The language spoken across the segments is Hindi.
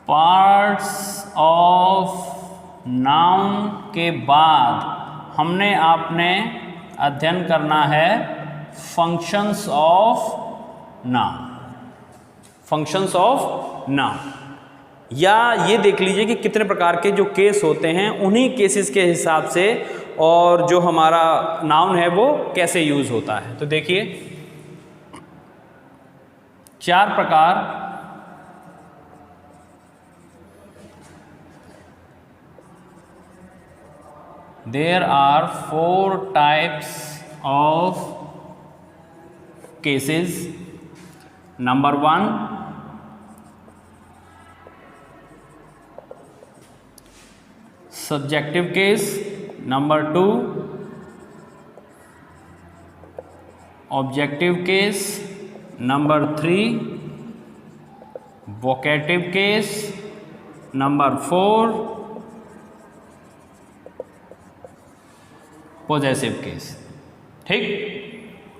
पार्ट्स ऑफ नाउन के बाद हमने आपने अध्ययन करना है functions of noun. Functions of noun, या ये देख लीजिए कि कितने प्रकार के जो केस होते हैं उन्हीं केसेस के हिसाब से और जो हमारा नाउन है वो कैसे यूज होता है। तो देखिए 4 प्रकार There are 4 types of cases. Number 1, subjective case. Number 2, objective case. Number 3, vocative case. Number 4, possessive case. ठीक,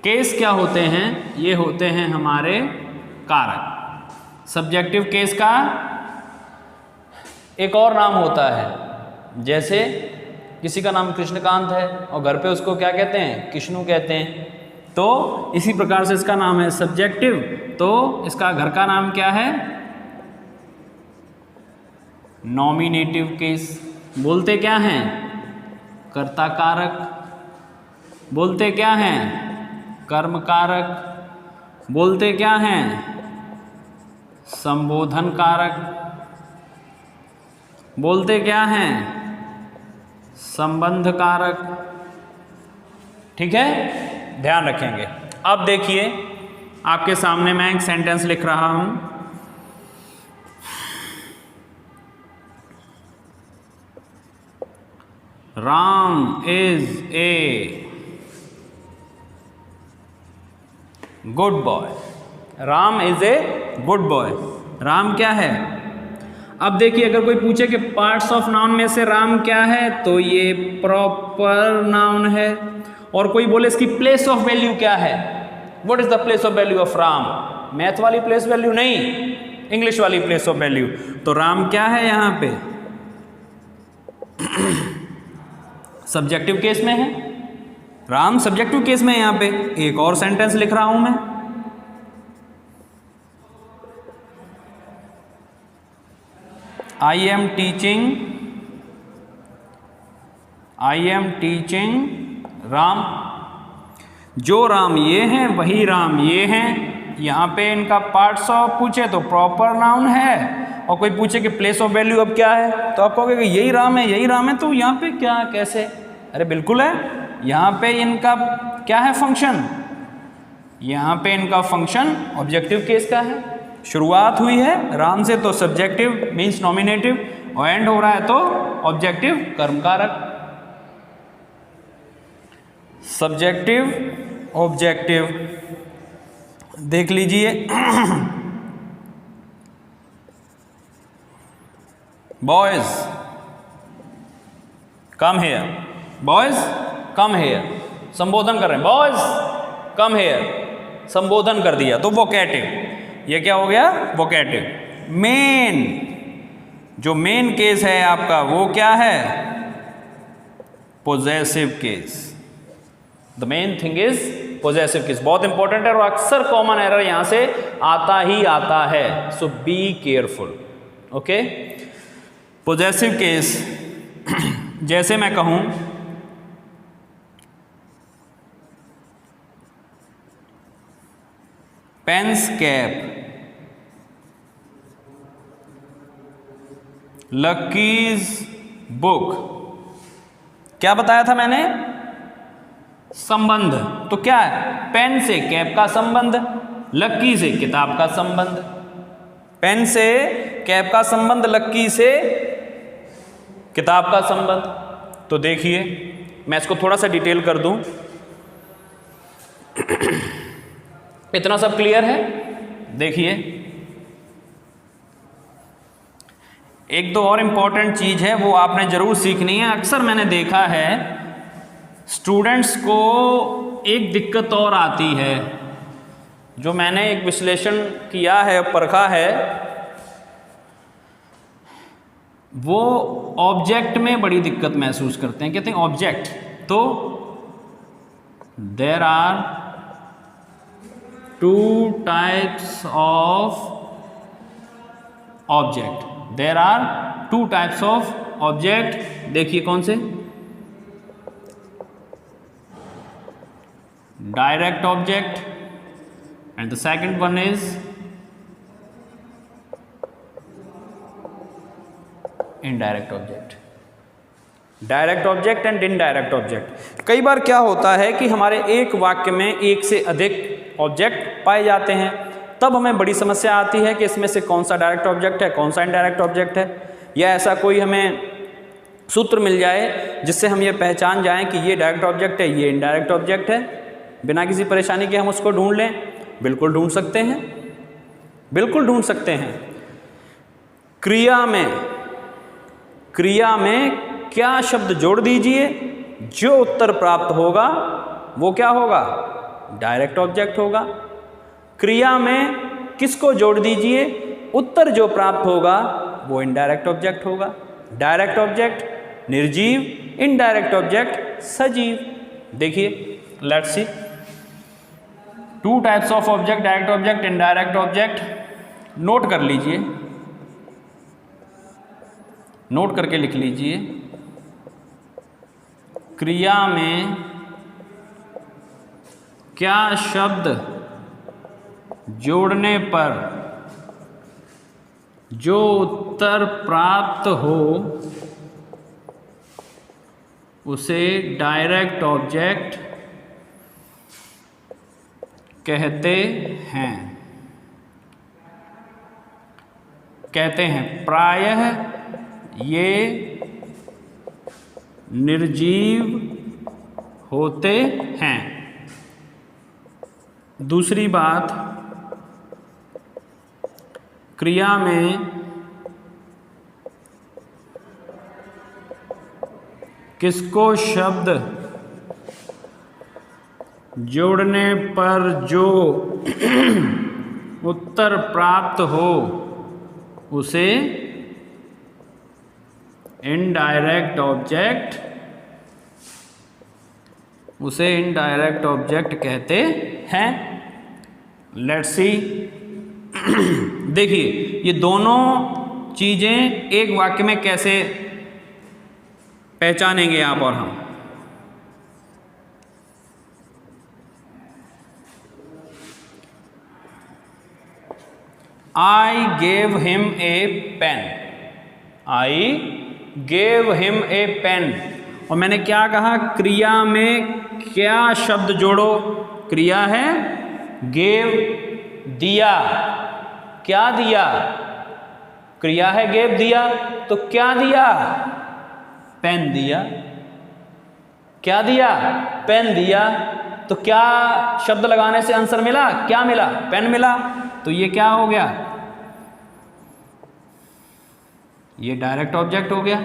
केस क्या होते हैं? ये होते हैं हमारे कारक। सब्जेक्टिव केस का एक और नाम होता है, जैसे किसी का नाम कृष्णकांत है और घर पे उसको क्या कहते हैं? किष्णु कहते हैं। तो इसी प्रकार से इसका नाम है सब्जेक्टिव, तो इसका घर का नाम क्या है? Nominative case. बोलते क्या हैं? कर्ता कारक। बोलते क्या हैं? कर्म कारक। बोलते क्या हैं? संबोधन कारक। बोलते क्या हैं? संबंध कारक। ठीक है, ध्यान रखेंगे। अब देखिए आपके सामने मैं एक सेंटेंस लिख रहा हूं। Ram is a good boy. Ram is a good boy. Ram क्या है? अब देखिए अगर कोई पूछे कि पार्ट्स ऑफ नाउन में से राम क्या है, तो ये प्रॉपर नाउन है। और कोई बोले इसकी प्लेस ऑफ वैल्यू क्या है? What is the place of value of Ram? Math वाली प्लेस वैल्यू नहीं, इंग्लिश वाली प्लेस ऑफ वैल्यू। तो राम क्या है यहां पे? सब्जेक्टिव केस में है। राम सब्जेक्टिव केस में है। यहां पे एक और सेंटेंस लिख रहा हूं मैं। I am teaching Ram. जो राम ये हैं वही राम ये हैं। यहां पे इनका पार्ट्स ऑफ पूछे तो प्रॉपर नाउन है, और कोई पूछे कि प्लेस ऑफ वैल्यू अब क्या है, तो आप कहोगे कि यही राम है, यही राम है। तो यहाँ पे क्या, कैसे? अरे बिल्कुल है। यहाँ पे इनका क्या है? फंक्शन। यहाँ पे इनका फंक्शन ऑब्जेक्टिव केस का है। शुरुआत हुई है राम से तो सब्जेक्टिव मीन्स नॉमिनेटिव, और एंड हो रहा है तो ऑब्जेक्टिव कर्मकारक। सब्जेक्टिव ऑब्जेक्टिव देख लीजिए। Boys come here. Boys come here, संबोधन कर रहे हैं। बॉयज कम हेयर, संबोधन कर दिया तो वोकेटिव। ये क्या हो गया? वोकेटिव। मेन, जो मेन केस है आपका वो क्या है? Possessive case. The main thing is possessive case. बहुत इंपॉर्टेंट है और अक्सर कॉमन एरर यहां से आता ही आता है, so be careful. Okay, possessive case जैसे मैं कहूं पेन्स कैप, लकीज बुक। क्या बताया था मैंने? संबंध। तो क्या है? पेन से कैप का संबंध, लक्की से किताब का संबंध। पेन से कैप का संबंध, लक्की से किताब का संबंध। तो देखिए मैं इसको थोड़ा सा डिटेल कर दूं। इतना सब क्लियर है? देखिए एक दो और इम्पॉर्टेंट चीज है वो आपने जरूर सीखनी है। अक्सर मैंने देखा है स्टूडेंट्स को एक दिक्कत और आती है, जो मैंने एक विश्लेषण किया है, परखा है। वो ऑब्जेक्ट में बड़ी दिक्कत महसूस करते हैं, कहते हैं ऑब्जेक्ट। तो there are two types of object, there are two types of object. देखिए कौन से, direct object and the second one is indirect object. Direct object and indirect object. कई बार क्या होता है कि हमारे एक वाक्य में एक से अधिक ऑब्जेक्ट पाए जाते हैं, तब हमें बड़ी समस्या आती है कि इसमें से कौन सा डायरेक्ट ऑब्जेक्ट है, कौन सा इनडायरेक्ट ऑब्जेक्ट है, या ऐसा कोई हमें सूत्र मिल जाए जिससे हम ये पहचान जाएं कि ये डायरेक्ट ऑब्जेक्ट है, ये इनडायरेक्ट ऑब्जेक्ट है। बिना किसी परेशानी के हम उसको ढूंढ लें, बिल्कुल ढूंढ सकते हैं, बिल्कुल ढूंढ सकते हैं। क्रिया में क्या शब्द जोड़ दीजिए, जो उत्तर प्राप्त होगा वो क्या होगा, डायरेक्ट ऑब्जेक्ट होगा। क्रिया में किसको जोड़ दीजिए, उत्तर जो प्राप्त होगा वो इनडायरेक्ट ऑब्जेक्ट होगा। डायरेक्ट ऑब्जेक्ट निर्जीव, इनडायरेक्ट ऑब्जेक्ट सजीव। देखिए let's see, to types of object, direct object, indirect object. Note कर लीजिए, नोट करके लिख लीजिए। क्रिया में क्या शब्द जोड़ने पर जो उत्तर प्राप्त हो उसे डायरेक्ट ऑब्जेक्ट कहते हैं। प्रायः ये निर्जीव होते हैं। दूसरी बात, क्रिया में किसको शब्द जोड़ने पर जो उत्तर प्राप्त हो उसे इनडायरेक्ट ऑब्जेक्ट कहते हैं। लेट्स सी, देखिए ये दोनों चीजें एक वाक्य में कैसे पहचानेंगे आप और हम। I gave him a pen, I gave him a pen। और मैंने क्या कहा, क्रिया में क्या शब्द जोड़ो, क्रिया है गेव, दिया, क्या दिया, क्रिया है गेव, दिया, तो क्या दिया, पेन दिया। क्या दिया, पेन दिया। तो क्या शब्द लगाने से आंसर मिला, क्या मिला, पेन मिला। तो ये क्या हो गया, ये डायरेक्ट ऑब्जेक्ट हो गया।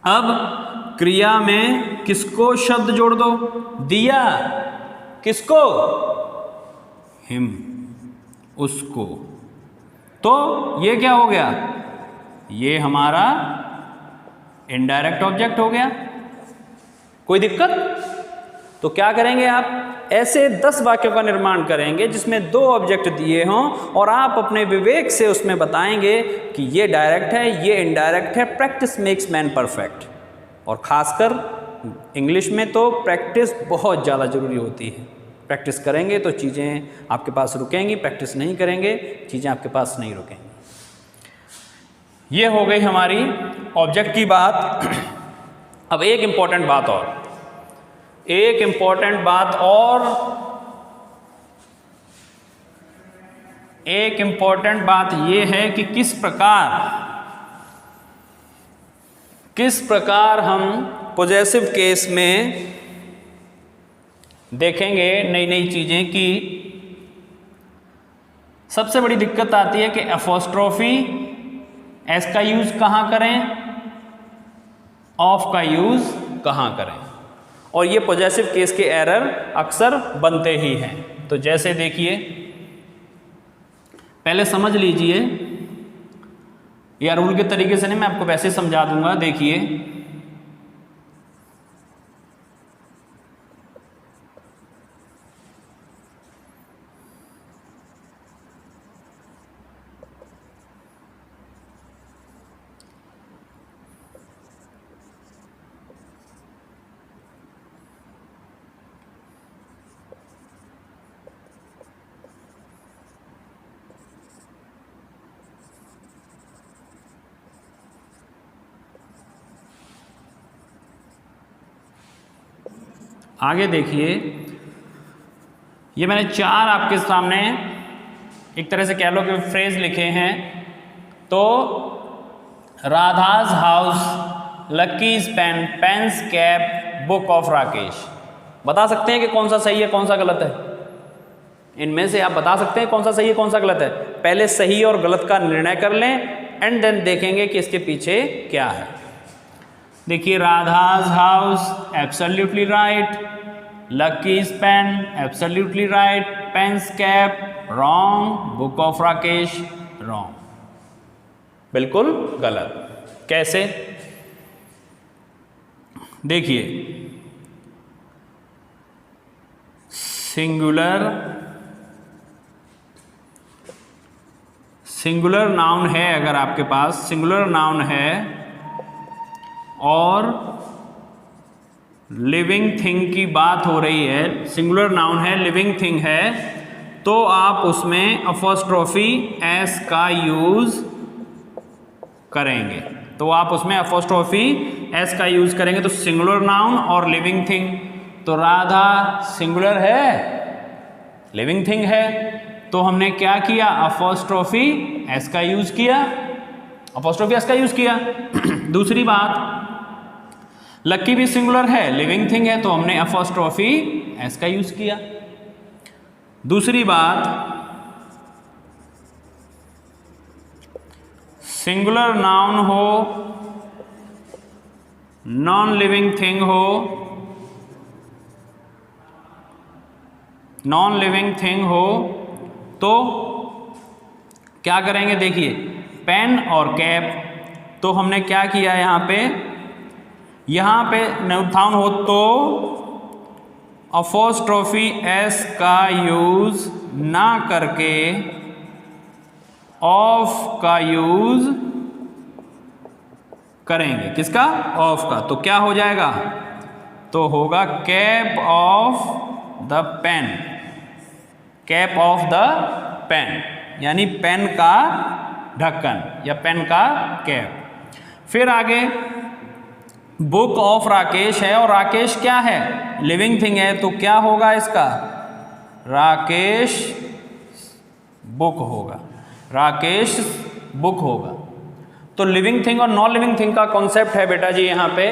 अब क्रिया में किसको शब्द जोड़ दो, दिया, किसको, हिम, उसको। तो ये क्या हो गया, ये हमारा इनडायरेक्ट ऑब्जेक्ट हो गया। कोई दिक्कत? तो क्या करेंगे आप, ऐसे 10 वाक्यों का निर्माण करेंगे जिसमें 2 ऑब्जेक्ट दिए हों और आप अपने विवेक से उसमें बताएंगे कि ये डायरेक्ट है, ये इनडायरेक्ट है। Practice makes man perfect. और ख़ासकर इंग्लिश में तो प्रैक्टिस बहुत ज़्यादा ज़रूरी होती है। प्रैक्टिस करेंगे तो चीज़ें आपके पास रुकेंगी, प्रैक्टिस नहीं करेंगे चीज़ें आपके पास नहीं रुकेंगी। ये हो गई हमारी ऑब्जेक्ट की बात। अब एक इम्पॉर्टेंट बात ये है कि किस प्रकार हम पॉजेसिव केस में देखेंगे नई नई चीज़ें। कि सबसे बड़ी दिक्कत आती है कि एपोस्ट्रोफी एस का यूज़ कहाँ करें, ऑफ का यूज़ कहाँ करें, और ये पॉजेसिव केस के एरर अक्सर बनते ही हैं। तो जैसे देखिए, पहले समझ लीजिए या रूल के तरीके से नहीं, मैं आपको वैसे समझा दूंगा। देखिए आगे देखिए, ये मैंने 4 आपके सामने एक तरह से कह लो कि फ्रेज लिखे हैं। तो Radha's house, Lucky's pen, pen's cap, book of Rakesh. बता सकते हैं कि कौन सा सही है कौन सा गलत है? इनमें से आप बता सकते हैं कौन सा सही है कौन सा गलत है? पहले सही और गलत का निर्णय कर लें एंड देन देखेंगे कि इसके पीछे क्या है। देखिए, Radha's house absolutely right, Lucky's pen absolutely right, pen's cap wrong, book of Rakesh wrong, बिल्कुल गलत। कैसे? देखिए, सिंगुलर नाउन है, अगर आपके पास सिंगुलर नाउन है और लिविंग थिंग की बात हो रही है, सिंगुलर नाउन है, लिविंग थिंग है, तो आप उसमें अपोस्ट्रोफी एस का यूज करेंगे। तो आप उसमें अपोस्ट्रोफी एस का यूज करेंगे। तो सिंगुलर नाउन और लिविंग थिंग, तो राधा सिंगुलर है, लिविंग थिंग है, तो हमने क्या किया? अपोस्ट्रोफी एस का यूज किया, अपोस्ट्रोफी एस का यूज किया। दूसरी बात, लक्की भी सिंगुलर है, लिविंग थिंग है, तो हमने अपोस्ट्रोफी एस का यूज किया। दूसरी बात, सिंगुलर नाउन हो, नॉन लिविंग थिंग हो, नॉन लिविंग थिंग हो, तो क्या करेंगे? देखिए, पेन और कैप, तो हमने क्या किया यहाँ पे नाउन हो तो अपोस्ट्रोफी एस का यूज ना करके ऑफ का यूज करेंगे। किसका? ऑफ का। तो क्या हो जाएगा? तो होगा cap off the pen, cap off the pen, यानी पेन का ढक्कन या पेन का कैप। फिर आगे, बुक ऑफ राकेश है, और राकेश क्या है? लिविंग थिंग है, तो क्या होगा इसका? राकेश बुक होगा, राकेश बुक होगा। तो लिविंग थिंग और नॉन लिविंग थिंग का कॉन्सेप्ट है बेटा जी यहाँ पे,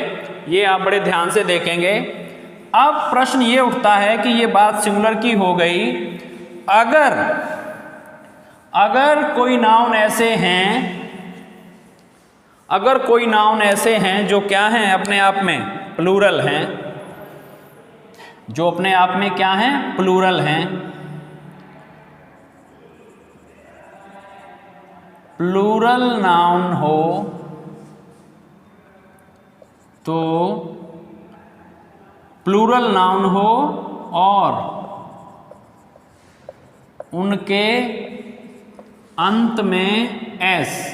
ये आप बड़े ध्यान से देखेंगे। अब प्रश्न ये उठता है कि ये बात सिंगुलर की हो गई, अगर कोई नाउन ऐसे हैं, अगर कोई नाउन ऐसे हैं जो क्या हैं? अपने आप में प्लूरल हैं, जो अपने आप में क्या हैं? प्लूरल हैं। प्लूरल नाउन हो तो प्लूरल नाउन हो और उनके अंत में एस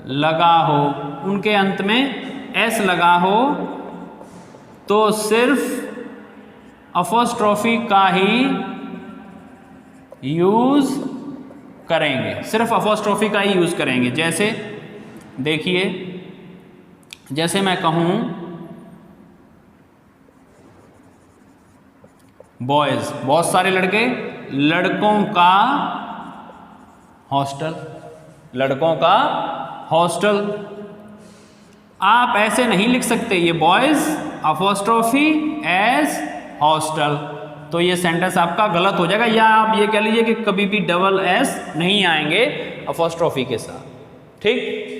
लगा हो, उनके अंत में एस लगा हो, तो सिर्फ अपोस्ट्रोफी का ही यूज करेंगे, सिर्फ अपोस्ट्रोफी का ही यूज करेंगे। जैसे देखिए, जैसे मैं कहूं बॉयज, बहुत सारे लड़के, लड़कों का हॉस्टल, लड़कों का हॉस्टल। आप ऐसे नहीं लिख सकते, ये बॉयज अपोस्ट्रोफी एज हॉस्टल, तो ये सेंटेंस आपका गलत हो जाएगा। या आप ये कह लीजिए कि कभी भी डबल एस नहीं आएंगे अपोस्ट्रोफी के साथ। ठीक,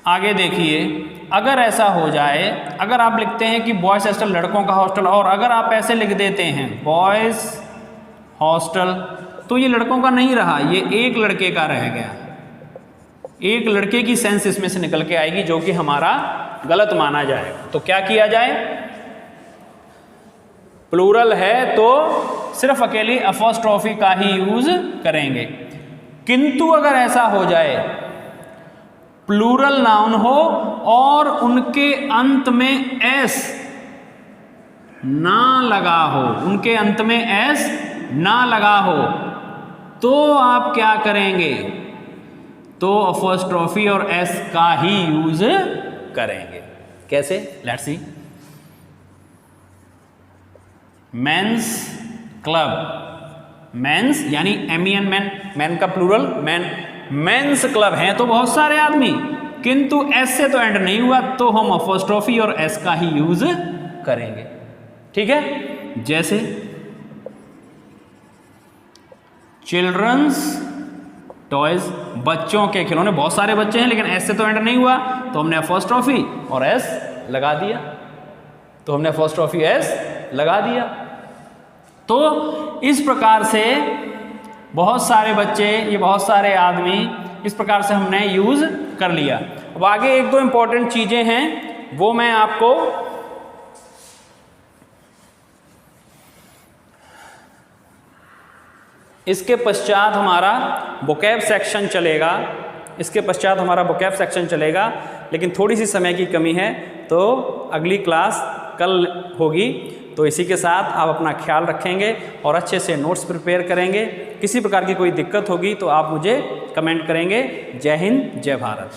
आगे देखिए, अगर ऐसा हो जाए, अगर आप लिखते हैं कि बॉयज हॉस्टल लड़कों का हॉस्टल, और अगर आप ऐसे लिख देते हैं बॉयज हॉस्टल, तो ये लड़कों का नहीं रहा, ये एक लड़के का रह गया। एक लड़के की सेंस इसमें से निकल के आएगी जो कि हमारा गलत माना जाएगा। तो क्या किया जाए, प्लूरल है तो सिर्फ अकेली अपोस्ट्रोफी का ही यूज करेंगे। किंतु अगर ऐसा हो जाए प्लूरल नाउन हो और उनके अंत में एस ना लगा हो, उनके अंत में एस ना लगा हो, तो आप क्या करेंगे, तो अपोस्ट्रोफी और एस का ही यूज करेंगे। कैसे, let's see. Men's club, men's यानी MEN मैन, मैन का प्लूरल मैन, मेंस क्लब हैं तो बहुत सारे आदमी, किंतु एस से तो एंड नहीं हुआ तो हम अपोस्ट्रोफी और एस का ही यूज करेंगे। ठीक है, जैसे चिल्ड्रंस टॉयज, बच्चों के खिलौने, बहुत सारे बच्चे हैं लेकिन एस से तो एंड नहीं हुआ तो हमने अपोस्ट्रोफी और एस लगा दिया, तो हमने अपोस्ट्रोफी एस लगा दिया। तो इस प्रकार से बहुत सारे बच्चे, ये बहुत सारे आदमी, इस प्रकार से हमने यूज कर लिया। अब आगे एक दो इंपॉर्टेंट चीजें हैं वो मैं आपको इसके पश्चात हमारा वोकैब सेक्शन चलेगा, इसके पश्चात हमारा वोकैब सेक्शन चलेगा, लेकिन थोड़ी सी समय की कमी है तो अगली क्लास कल होगी। तो इसी के साथ आप अपना ख्याल रखेंगे और अच्छे से नोट्स प्रिपेयर करेंगे। किसी प्रकार की कोई दिक्कत होगी तो आप मुझे कमेंट करेंगे। जय हिंद, जय भारत।